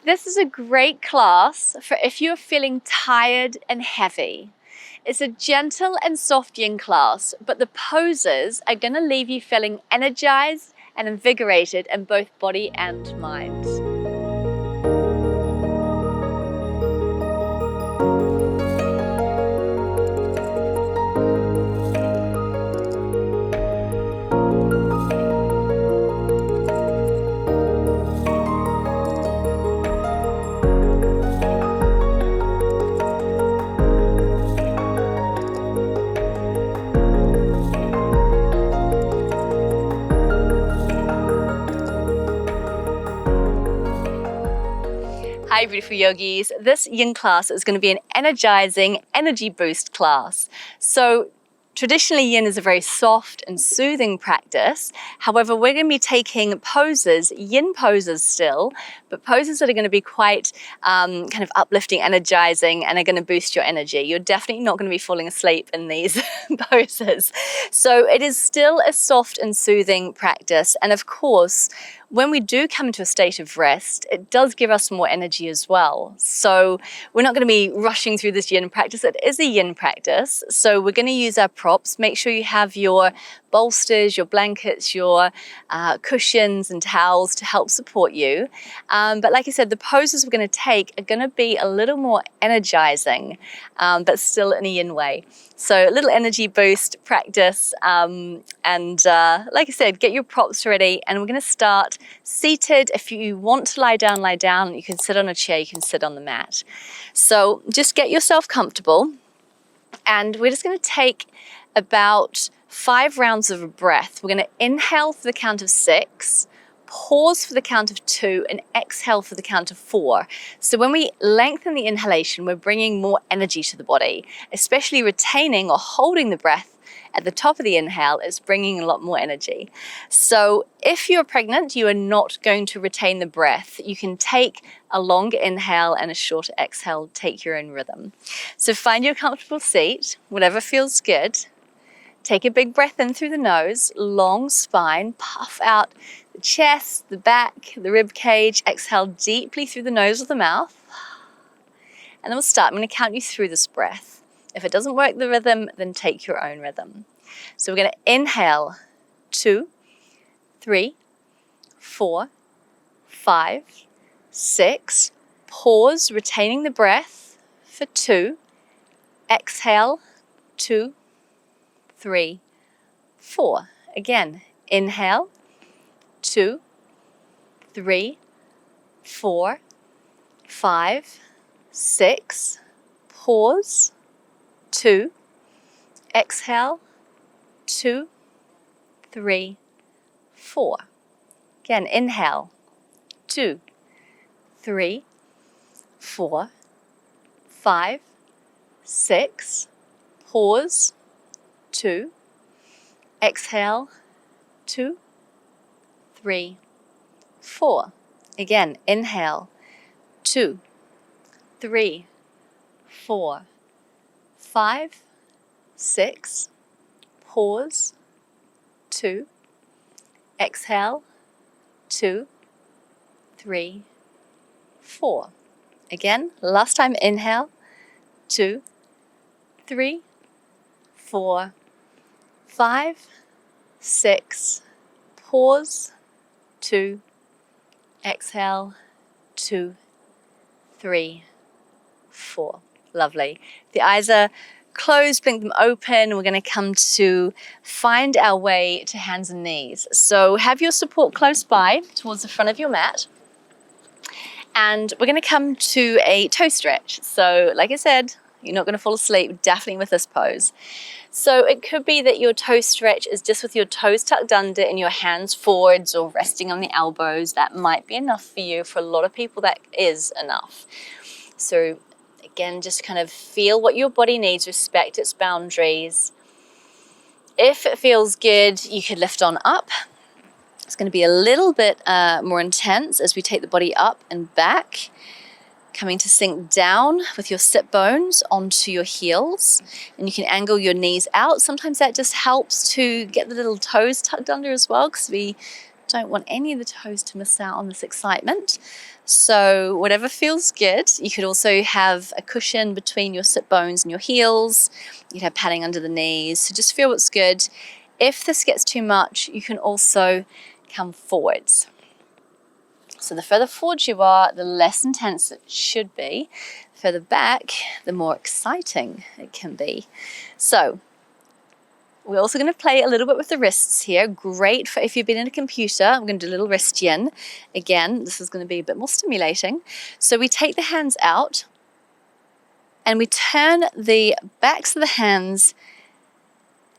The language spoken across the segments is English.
This is a great class for if you're feeling tired and heavy. It's a gentle and soft yin class, but the poses are going to leave you feeling energized and invigorated in both body and mind. Hi beautiful yogis, this yin class is going to be an energizing energy boost class. So traditionally yin is a very soft and soothing practice. However, we're going to be taking poses, yin poses still, but poses that are going to be quite kind of uplifting, energizing, and are going to boost your energy. You're definitely not going to be falling asleep in these poses. So it is still a soft and soothing practice. And of course, when we do come into a state of rest, it does give us more energy as well. So we're not going to be rushing through this yin practice. It is a yin practice. So we're going to use our props. Make sure you have your bolsters, your blankets, your cushions and towels to help support you. But like I said, the poses we're going to take are going to be a little more energizing, but still in a yin way. So a little energy boost practice. Like I said, get your props ready. And we're going to start seated. If you want to lie down. You can sit on a chair, you can sit on the mat. So just get yourself comfortable. And we're just going to take about 5 rounds of a breath. We're going to inhale for the count of 6, pause for the count of 2, and exhale for the count of 4. So when we lengthen the inhalation, we're bringing more energy to the body, especially retaining or holding the breath at the top of the inhale is bringing a lot more energy. So if you're pregnant, you are not going to retain the breath. You can take a longer inhale and a shorter exhale, take your own rhythm. So find your comfortable seat, whatever feels good. Take a big breath in through the nose, long spine, puff out the chest, the back, the rib cage. Exhale deeply through the nose or the mouth. And then we'll start. I'm going to count you through this breath. If it doesn't work the rhythm, then take your own rhythm. So we're going to inhale 2, 3, 4, 5, 6. Pause, retaining the breath for 2. Exhale 2, 3, 4. Again, inhale 2, 3, 4, 5, 6. Pause 2. Exhale 2, 3, 4. Again, inhale 2, 3, 4, 5, 6. Pause 2. Exhale 2, 3, 4. Again, inhale 2, 3, 4, 5, 6. Pause 2. Exhale 2, 3, 4. Again, last time, inhale 2, 3, 4, 5, 6. Pause 2. Exhale 2, 3, 4. Lovely. The eyes are closed, blink them open. We're going to come to find our way to hands and knees. So have your support close by towards the front of your mat. And we're going to come to a toe stretch. So like I said, you're not going to fall asleep, definitely with this pose. So it could be that your toe stretch is just with your toes tucked under and your hands forwards or resting on the elbows. That might be enough for you. For a lot of people, that is enough. So again, just kind of feel what your body needs, respect its boundaries. If it feels good, you could lift on up. It's going to be a little bit more intense as we take the body up and back, coming to sink down with your sit bones onto your heels. And you can angle your knees out. Sometimes that just helps to get the little toes tucked under as well, because we don't want any of the toes to miss out on this excitement. So whatever feels good. You could also have a cushion between your sit bones and your heels. You could have padding under the knees. So just feel what's good. If this gets too much, you can also come forwards. So the further forward you are, the less intense it should be. The further back, the more exciting it can be. So we're also going to play a little bit with the wrists here. Great for if you've been in a computer. I'm going to do a little wrist yin. Again, this is going to be a bit more stimulating. So we take the hands out and we turn the backs of the hands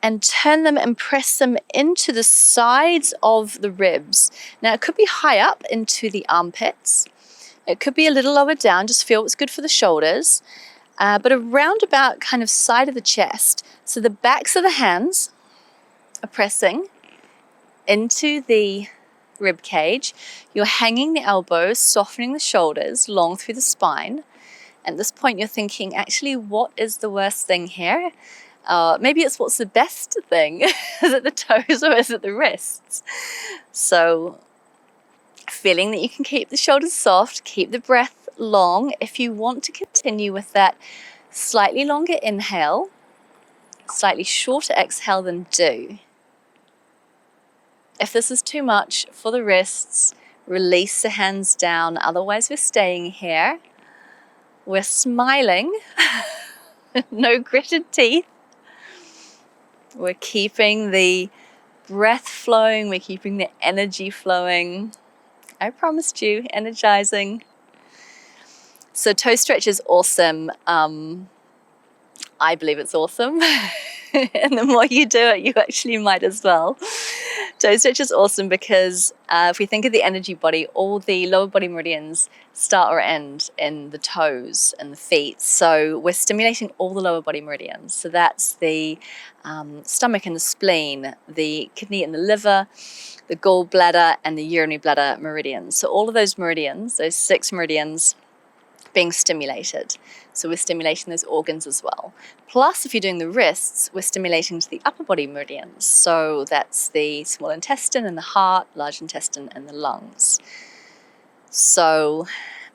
and turn them and press them into the sides of the ribs. Now it could be high up into the armpits. It could be a little lower down, just feel what's good for the shoulders. But around about kind of side of the chest. So the backs of the hands are pressing into the rib cage. You're hanging the elbows, softening the shoulders, long through the spine. At this point you're thinking, actually, what is the worst thing here? Maybe it's what's the best thing. Is it the toes or is it the wrists? So feeling that you can keep the shoulders soft, keep the breath long. If you want to continue with that slightly longer inhale, slightly shorter exhale, then do. If this is too much for the wrists, release the hands down. Otherwise, we're staying here. We're smiling. No gritted teeth. We're keeping the breath flowing. We're keeping the energy flowing. I promised you, energizing. So toe stretch is awesome. I believe it's awesome. And the more you do it, you actually might as well. Toe stretch is awesome because if we think of the energy body, all the lower body meridians start or end in the toes and the feet. So we're stimulating all the lower body meridians. So that's the stomach and the spleen, the kidney and the liver, the gallbladder and the urinary bladder meridians. So all of those meridians, those 6 meridians, being stimulated. So we're stimulating those organs as well. Plus, if you're doing the wrists, we're stimulating to the upper body meridians. So that's the small intestine and the heart, large intestine and the lungs. So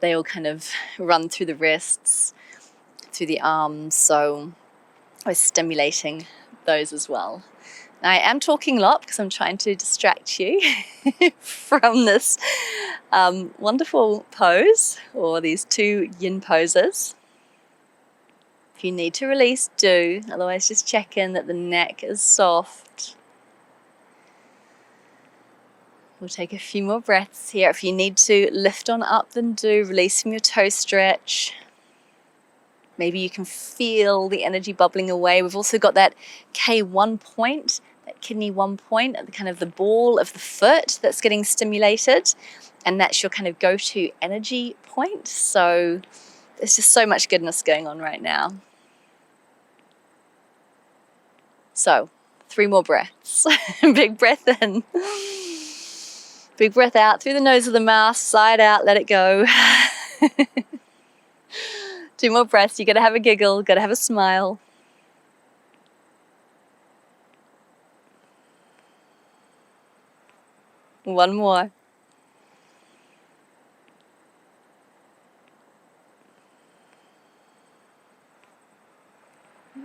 they all kind of run through the wrists, through the arms. So we're stimulating those as well. Now, I am talking a lot because I'm trying to distract you from this wonderful pose, or these 2 yin poses. If you need to release, do. Otherwise, just check in that the neck is soft. We'll take a few more breaths here. If you need to lift on up, then do. Release from your toe stretch. Maybe you can feel the energy bubbling away. We've also got that K1 point, that kidney 1 point at the kind of the ball of the foot that's getting stimulated. And that's your kind of go-to energy point. So there's just so much goodness going on right now. So 3 more breaths. Big breath in. Big breath out through the nose of the mouth, side out, let it go. 2 more breaths. You gotta have a giggle, gotta have a smile. One more.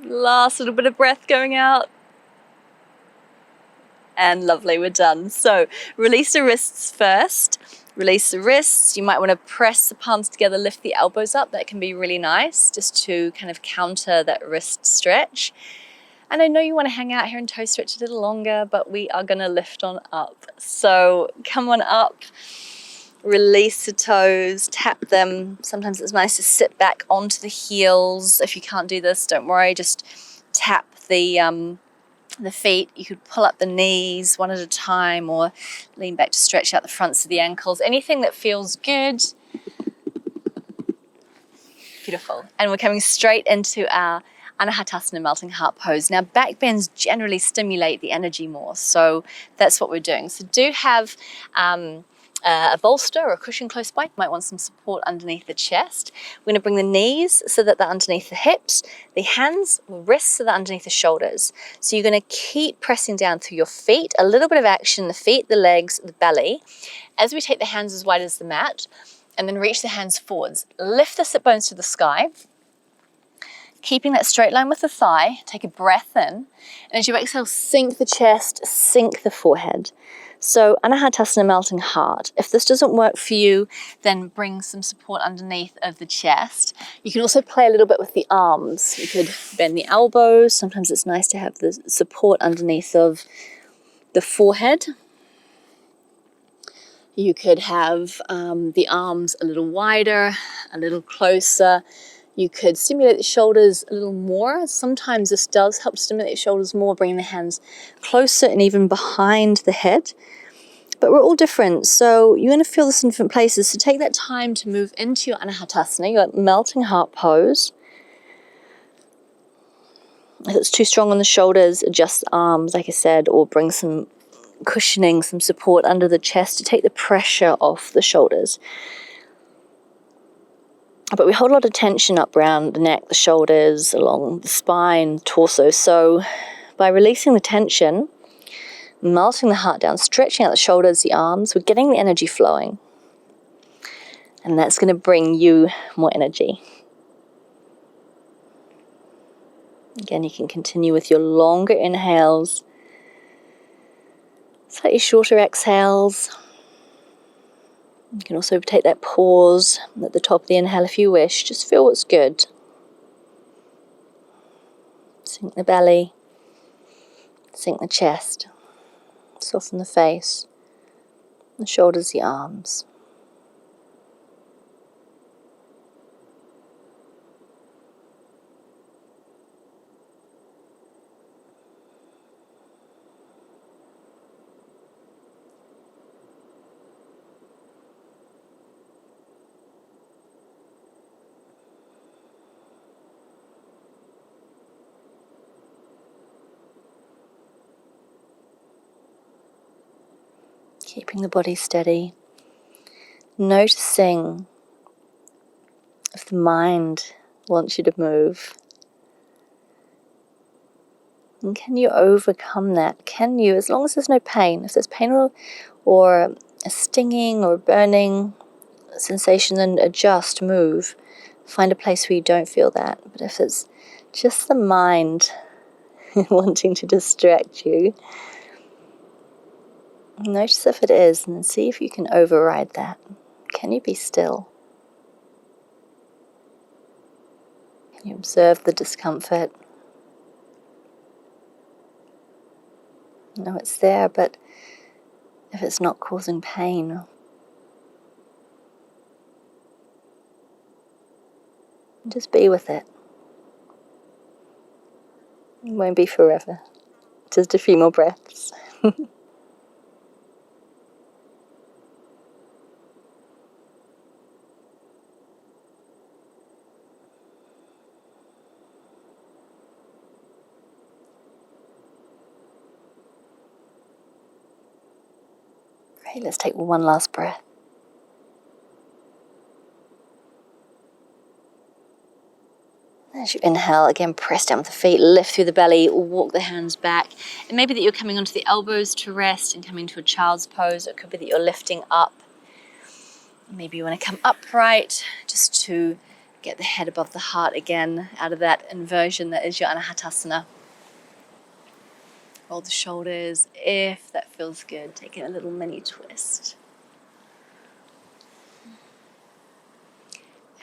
Last little bit of breath going out. And lovely, we're done. So release the wrists first. Release the wrists. You might want to press the palms together, lift the elbows up. That can be really nice just to kind of counter that wrist stretch. And I know you want to hang out here and toe stretch a little longer, but we are going to lift on up. So come on up. Release the toes, tap them. Sometimes it's nice to sit back onto the heels. If you can't do this, don't worry. Just tap the feet. You could pull up the knees one at a time or lean back to stretch out the fronts of the ankles. Anything that feels good. Beautiful. And we're coming straight into our Anahatasana melting heart pose. Now, back bends generally stimulate the energy more. So that's what we're doing. So do have a bolster or a cushion close by. You might want some support underneath the chest. We're going to bring the knees so that they're underneath the hips, the hands, wrists so they're underneath the shoulders. So you're going to keep pressing down through your feet, a little bit of action, the feet, the legs, the belly. As we take the hands as wide as the mat, and then reach the hands forwards. Lift the sit bones to the sky. Keeping that straight line with the thigh, take a breath in, and as you exhale, sink the chest, sink the forehead. So Anahatasana, melting heart. If this doesn't work for you, then bring some support underneath of the chest. You can also play a little bit with the arms. You could bend the elbows. Sometimes it's nice to have the support underneath of the forehead. You could have the arms a little wider, a little closer. You could stimulate the shoulders a little more. Sometimes this does help stimulate the shoulders more, bringing the hands closer and even behind the head. But we're all different, so you're going to feel this in different places. So take that time to move into your Anahatasana, your melting heart pose. If it's too strong on the shoulders, adjust the arms, like I said, or bring some cushioning, some support under the chest to take the pressure off the shoulders. But we hold a lot of tension up around the neck, the shoulders, along the spine, torso. So by releasing the tension, melting the heart down, stretching out the shoulders, the arms, we're getting the energy flowing. And that's going to bring you more energy. Again, you can continue with your longer inhales, slightly shorter exhales. You can also take that pause at the top of the inhale if you wish. Just feel what's good. Sink the belly, sink the chest, soften the face, the shoulders, the arms. Keeping the body steady, noticing if the mind wants you to move. And can you overcome that? Can you, as long as there's no pain, if there's pain or a stinging or a burning sensation, then adjust, move. Find a place where you don't feel that. But if it's just the mind wanting to distract you, notice if it is and see if you can override that. Can you be still? Can you observe the discomfort? No, it's there, but if it's not causing pain, just be with it. It won't be forever. Just a few more breaths. Great, let's take one last breath. As you inhale, again, press down with the feet, lift through the belly, walk the hands back. It may be that you're coming onto the elbows to rest and coming to a child's pose. It could be that you're lifting up. Maybe you want to come upright just to get the head above the heart again, out of that inversion that is your Anahatasana. Roll the shoulders if that feels good. Take a little mini twist.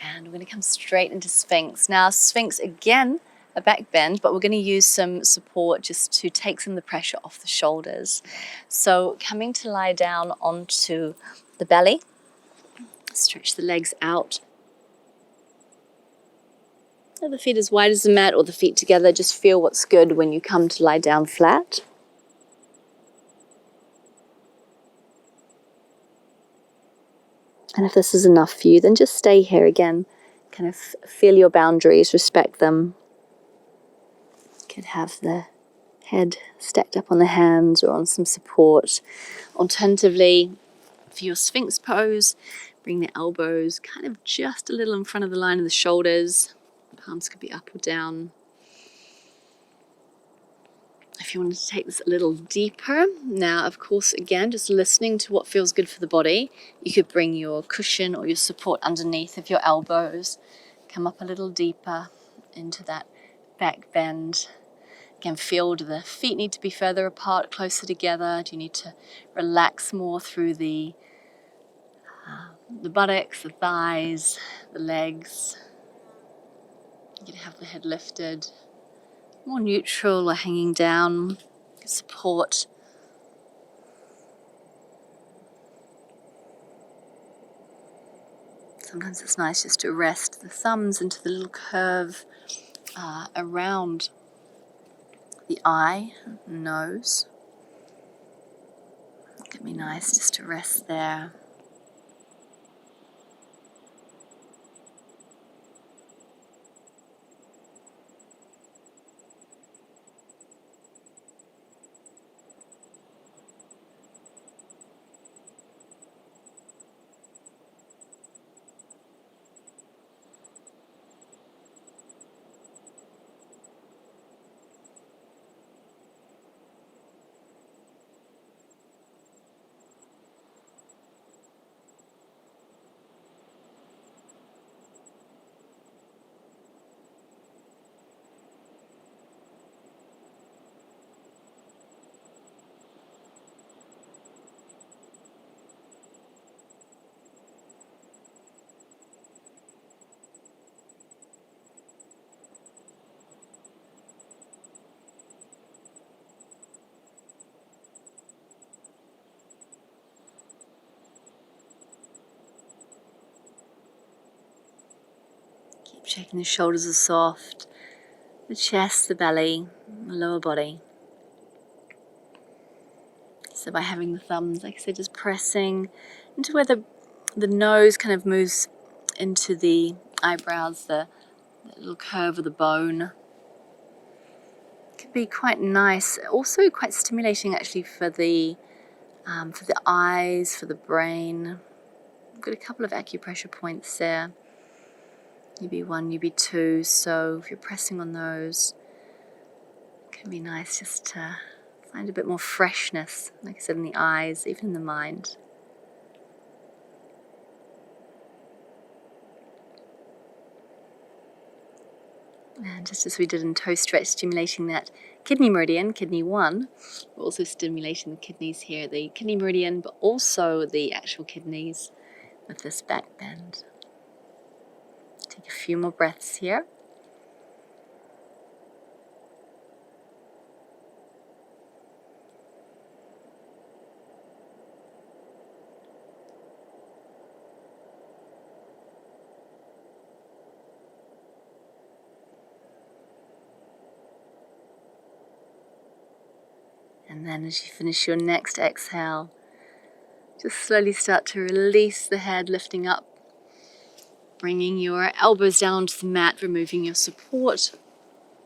And we're going to come straight into Sphinx. Now, Sphinx, again, a back bend, but we're going to use some support just to take some of the pressure off the shoulders. So coming to lie down onto the belly, stretch the legs out. The feet as wide as the mat or the feet together. Just feel what's good when you come to lie down flat. And if this is enough for you, then just stay here again. Kind of feel your boundaries, respect them. You could have the head stacked up on the hands or on some support. Alternatively, For your Sphinx pose, bring the elbows kind of just a little in front of the line of the shoulders. Palms could be up or down. If you wanted to take this a little deeper, now of course again just listening to what feels good for the body, you could bring your cushion or your support underneath of your elbows, come up a little deeper into that back bend. Again, feel, do the feet need to be further apart, closer together? Do you need to relax more through the buttocks, the thighs, the legs? You can have the head lifted, more neutral or hanging down, support. Sometimes it's nice just to rest the thumbs into the little curve around the eye, nose. It can be nice just to rest there. Keep checking the shoulders are soft, the chest, the belly, the lower body. So by having the thumbs, like I said, just pressing into where the nose kind of moves into the eyebrows, the little curve of the bone. It can be quite nice, also quite stimulating actually for the eyes, for the brain. I've got a couple of acupressure points there. Maybe one, maybe two. So if you're pressing on those, it can be nice just to find a bit more freshness, like I said, in the eyes, even in the mind. And just as we did in toe stretch, stimulating that kidney meridian, kidney 1, we're also stimulating the kidneys here, the kidney meridian, but also the actual kidneys with this back bend. Take a few more breaths here. And then as you finish your next exhale, just slowly start to release the head, lifting up, bringing your elbows down onto the mat, removing your support,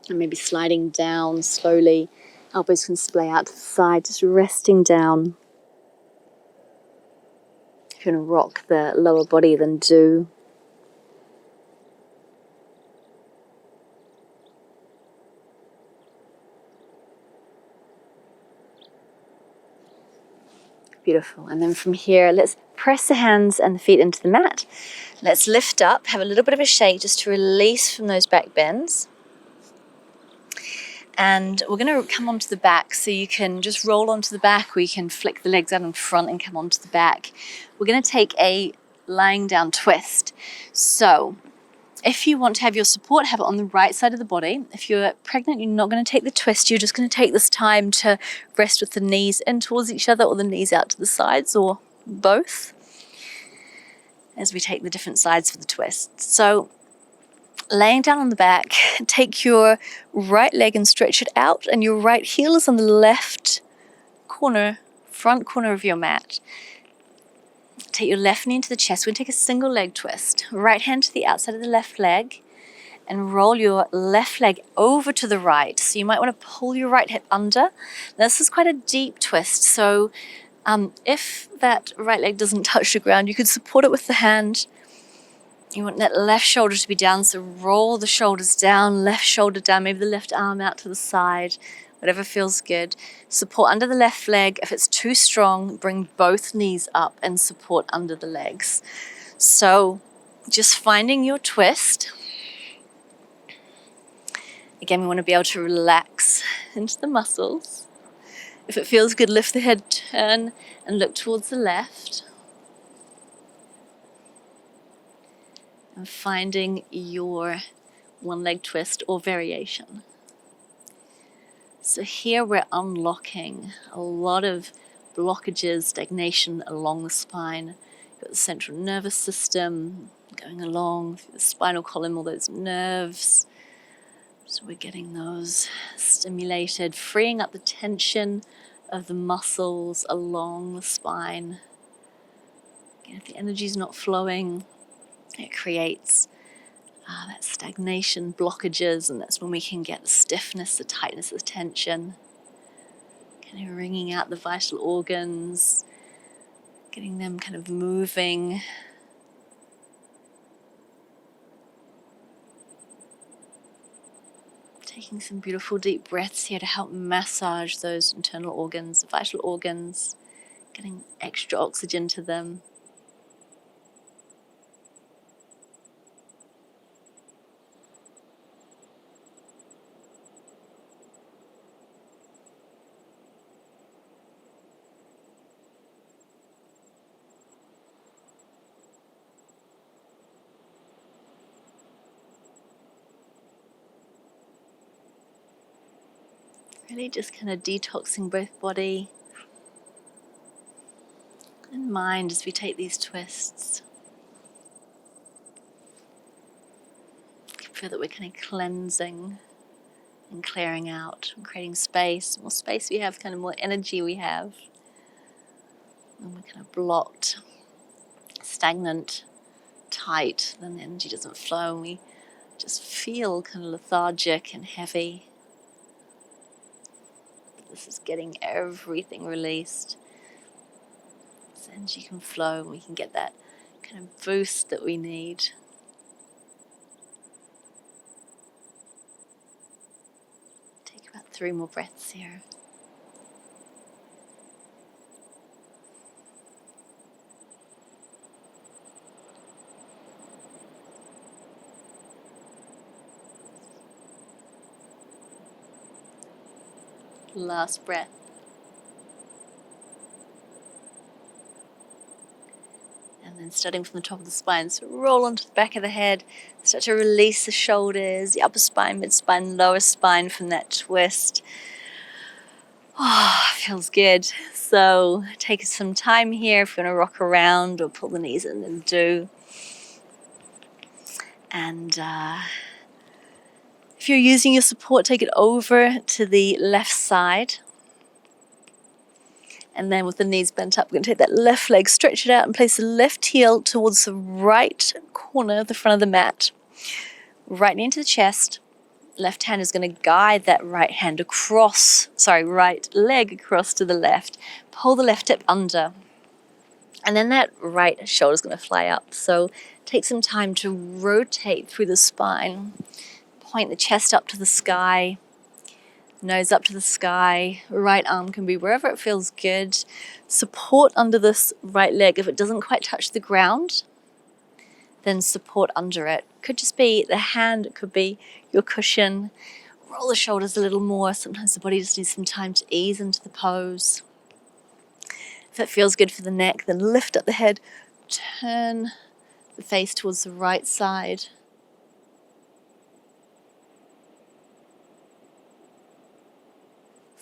and maybe sliding down slowly. Elbows can splay out to the side, just resting down. If you want to rock the lower body, then do. Beautiful. And then from here, let's press the hands and the feet into the mat. Let's lift up, have a little bit of a shake just to release from those back bends. And we're going to come onto the back, so you can just roll onto the back, or you can flick the legs out in front and come onto the back. We're going to take a lying down twist. So if you want to have your support, have it on the right side of the body. If you're pregnant, you're not going to take the twist. You're just going to take this time to rest with the knees in towards each other, or the knees out to the sides, or both, as we take the different sides for the twist. So laying down on the back, take your right leg and stretch it out, and your right heel is on the left corner, front corner of your mat. Take your left knee into the chest. We're going to take a single leg twist. Right hand to the outside of the left leg, and roll your left leg over to the right. So you might want to pull your right hip under. Now, this is quite a deep twist, so If that right leg doesn't touch the ground, you could support it with the hand. You want that left shoulder to be down, so roll the shoulders down, left shoulder down, maybe the left arm out to the side, whatever feels good. Support under the left leg. If it's too strong, bring both knees up and support under the legs. So just finding your twist. Again, we want to be able to relax into the muscles. If it feels good, lift the head, turn, and look towards the left. And finding your one leg twist or variation. So here we're unlocking a lot of blockages, stagnation along the spine. You've got the central nervous system going along through the spinal column, all those nerves. So we're getting those stimulated, freeing up the tension of the muscles along the spine. Again, if the energy's not flowing, it creates that stagnation, blockages, and that's when we can get the stiffness, the tightness, the tension. Kind of wringing out the vital organs, getting them kind of moving. Taking some beautiful deep breaths here to help massage those internal organs, vital organs, getting extra oxygen to them. Really just kind of detoxing both body and mind as we take these twists. You can feel that we're kind of cleansing and clearing out and creating space. The more space we have, kind of more energy we have. And we're kind of blocked, stagnant, tight, then the energy doesn't flow and we just feel kind of lethargic and heavy. This is getting everything released. So energy can flow and we can get that kind of boost that we need. Take about 3 more breaths here. Last breath. And then starting from the top of the spine, so roll onto the back of the head, start to release the shoulders, the upper spine, mid-spine, lower spine from that twist. Oh, feels good. So take some time here if you want to rock around or pull the knees in and do. And if you're using your support, take it over to the left side. And then with the knees bent up, we're going to take that left leg, stretch it out and place the left heel towards the right corner of the front of the mat. Right knee into the chest. Left hand is going to guide that right leg across to the left. Pull the left hip under. And then that right shoulder is going to fly up. So take some time to rotate through the spine. Point the chest up to the sky. Nose up to the sky. Right arm can be wherever it feels good. Support under this right leg. If it doesn't quite touch the ground, then support under it. Could just be the hand, it could be your cushion. Roll the shoulders a little more. Sometimes the body just needs some time to ease into the pose. If it feels good for the neck, then lift up the head. Turn the face towards the right side.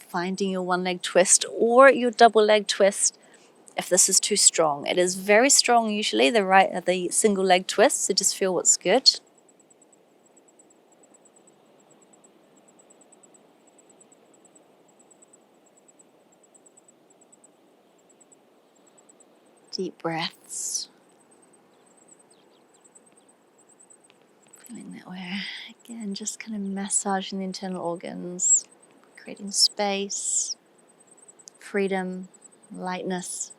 Finding your one leg twist or your double leg twist if this is too strong. It is very strong usually, the single leg twist, so just feel what's good. Deep breaths. Feeling that way. Again, just kind of massaging the internal organs. Creating space, freedom. lightness.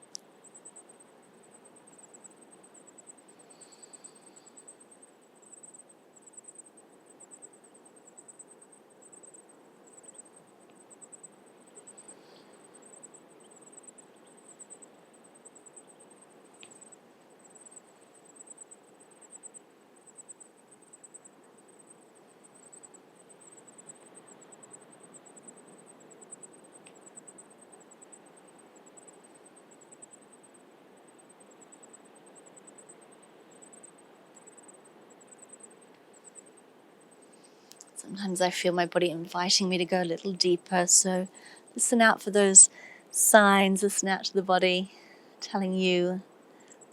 Sometimes I feel my body inviting me to go a little deeper, so listen out for those signs, listen out to the body telling you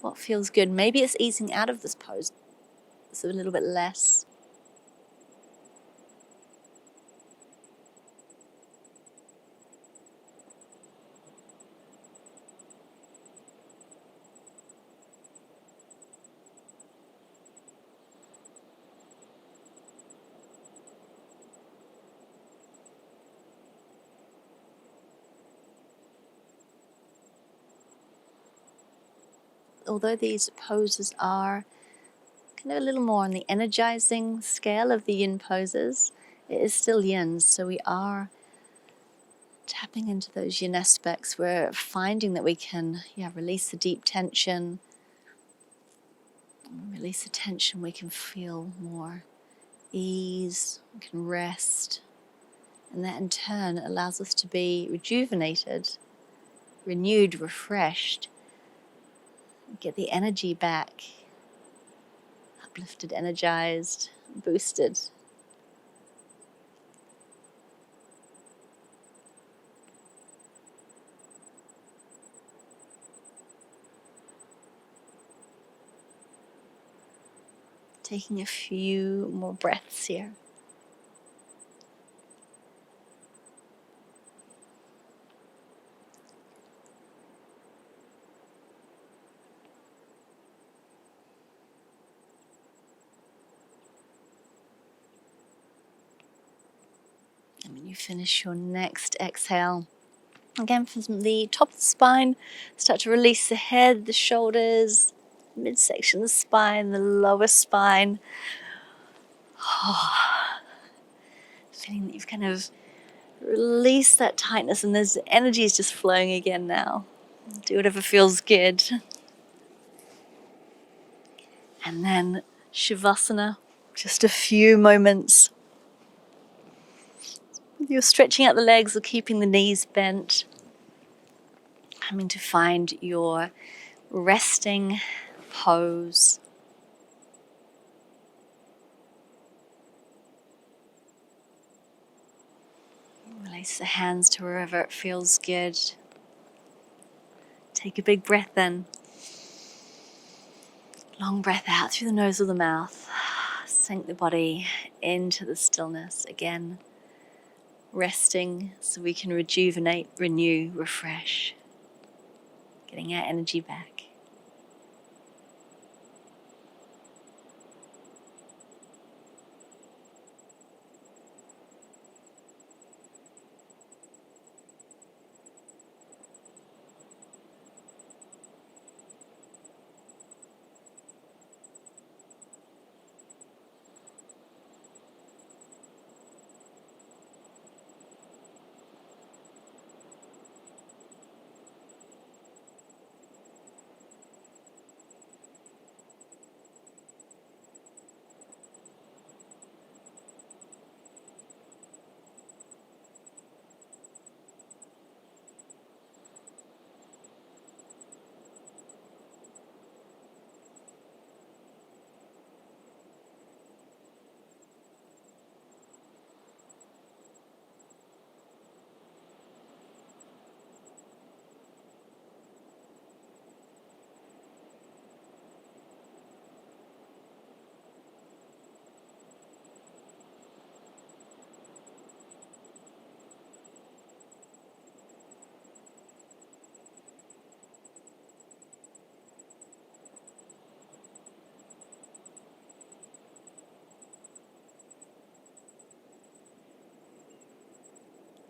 what feels good. Maybe it's easing out of this pose, so a little bit less. Although these poses are kind of a little more on the energizing scale of the yin poses, it is still yin, so we are tapping into those yin aspects. We're finding that we can release the deep tension. Release the tension, we can feel more ease, we can rest, and that in turn allows us to be rejuvenated, renewed, refreshed, get the energy back, uplifted, energized, boosted. Taking a few more breaths here. And when you finish your next exhale, again from the top of the spine, start to release the head, the shoulders, midsection of the spine, the lower spine. Feeling that you've kind of released that tightness and there's energy is just flowing again now. Do whatever feels good. And then Shavasana, just a few moments. You're stretching out the legs or keeping the knees bent. Coming to find your resting pose. Release the hands to wherever it feels good. Take a big breath in. Long breath out through the nose or the mouth. Sink the body into the stillness again. Resting so we can rejuvenate, renew, refresh. Getting our energy back.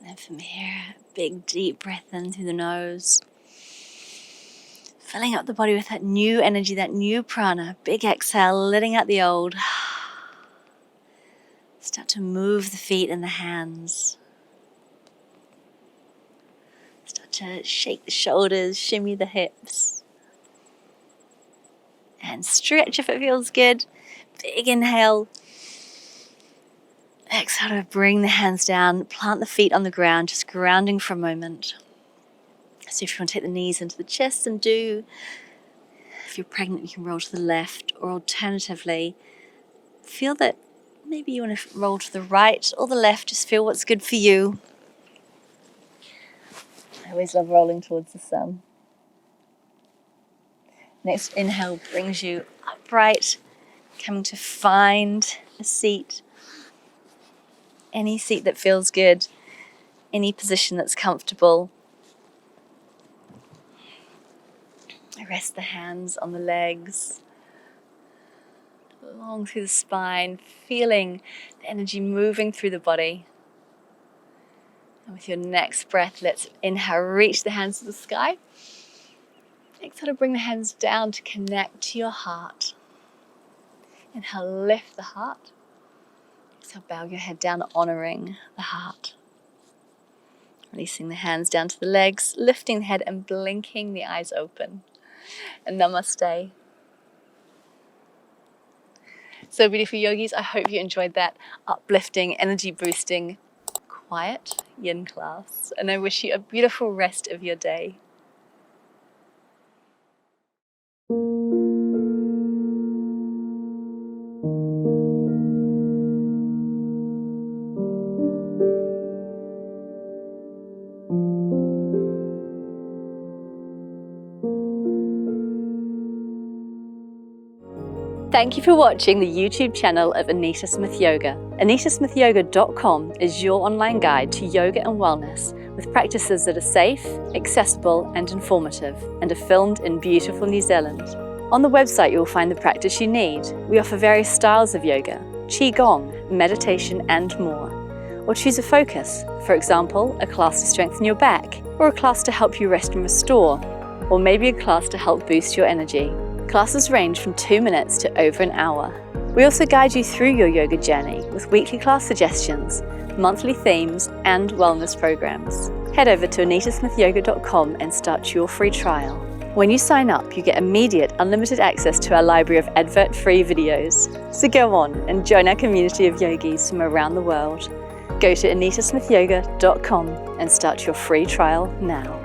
And from here, big deep breath in through the nose. filling up the body with that new energy, that new prana. Big exhale, letting out the old. Start to move the feet and the hands. Start to shake the shoulders, shimmy the hips. And stretch if it feels good. Big inhale. Exhale to bring the hands down, plant the feet on the ground, just grounding for a moment. So if you want to take the knees into the chest and if you're pregnant, you can roll to the left, or alternatively, feel that maybe you want to roll to the right or the left, just feel what's good for you. I always love rolling towards the sun. Next inhale brings you upright, coming to find a seat. Any seat that feels good, any position that's comfortable. Rest the hands on the legs, along through the spine, feeling the energy moving through the body. And with your next breath, let's inhale, reach the hands to the sky. Exhale to bring the hands down to connect to your heart. Inhale, lift the heart. Exhale, bow your head down, honoring the heart. Releasing the hands down to the legs, lifting the head and blinking the eyes open. And namaste. So beautiful yogis, I hope you enjoyed that uplifting, energy boosting, quiet yin class. And I wish you a beautiful rest of your day. Thank you for watching the YouTube channel of Anita Smith Yoga. AnitaSmithYoga.com is your online guide to yoga and wellness, with practices that are safe, accessible and informative, and are filmed in beautiful New Zealand. On the website you will find the practice you need. We offer various styles of yoga, qigong, meditation and more. Or choose a focus, for example, a class to strengthen your back, or a class to help you rest and restore, or maybe a class to help boost your energy. Classes range from 2 minutes to over an hour. We also guide you through your yoga journey with weekly class suggestions, monthly themes, and wellness programs. Head over to AnitaSmithYoga.com and start your free trial. When you sign up, you get immediate unlimited access to our library of advert-free videos. So go on and join our community of yogis from around the world. Go to AnitaSmithYoga.com and start your free trial now.